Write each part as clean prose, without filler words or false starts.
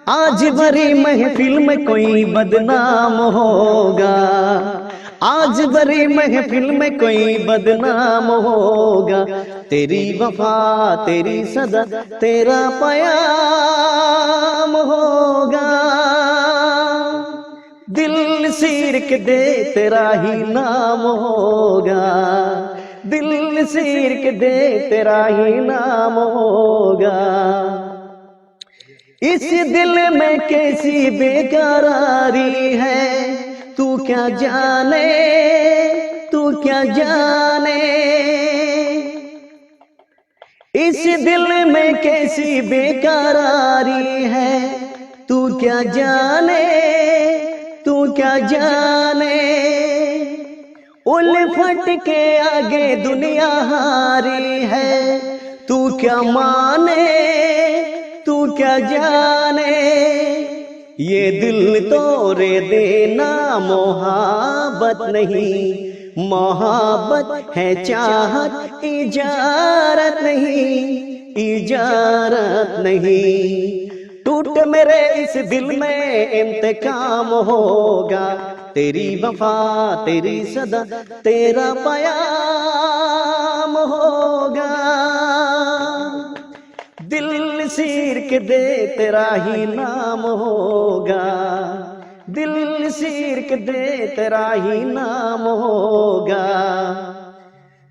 आज भरी महफिल में कोई बदनाम होगा, आज भरी महफिल में कोई बदनाम होगा। तेरी वफा तेरी सदा तेरा पयाम होगा। दिल सीर के दे तेरा ही नाम होगा, दिल सीर के दे तेरा ही नाम होगा। इस दिल में कैसी बेकरारी है, तू क्या जाने, तू क्या जाने। इस दिल में कैसी बेकरारी है, तू क्या जाने, तू क्या जाने। उल्फत के आगे दुनिया हारी है, तू क्या माने, तू क्या जाने। ये दिल तोड़े देना मोहब्बत नहीं, मोहब्बत है चाहत इजारत नहीं, इजारत नहीं। टूट मेरे इस दिल में इंतकाम होगा। तेरी वफा तेरी सदा तेरा पयाम होगा। दिल सीर के दे तेरा ही नाम होगा, दिल सीर के दे तेरा ही नाम होगा।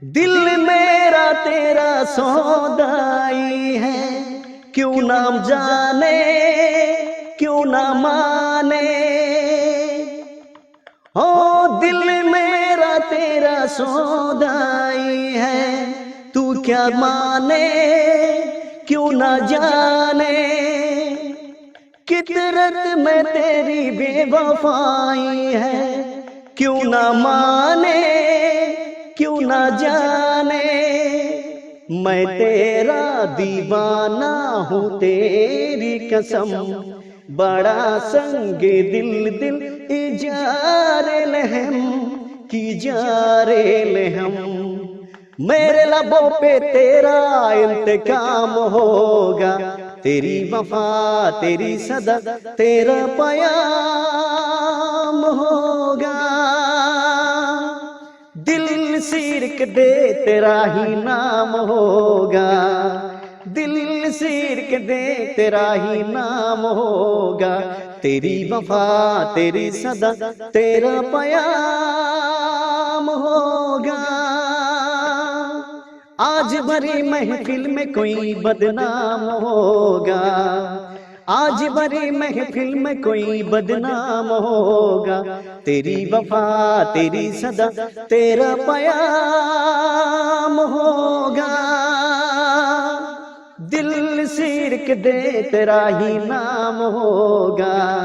दिल मेरा तेरा सौदाई है, क्यों ना जाने, क्यों ना माने। ओ दिल मेरा तेरा सौदाई है, तू क्या माने, क्यों ना जाने। कितरत में तेरी बेवफाई है, क्यों ना माने, क्यों ना जाने। मैं तेरा दीवाना हूँ तेरी कसम, बड़ा संगे दिल दिल इजारे लहम की जारे लहम। मेरे लबों पे तेरा इंतकाम होगा। तेरी वफा तेरी सदा तेरा पयाम होगा। दिल सीर के दे तेरा ही नाम होगा, दिल सीर के दे तेरा ही नाम होगा। तेरी वफा तेरी सदा तेरा पयाम होगा। आज भरी महफिल में कोई बदनाम होगा, आज भरी महफिल में कोई बदनाम होगा। तेरी वफा तेरी सदा तेरा पयाम होगा। दिल सीर के दे तेरा ही नाम होगा।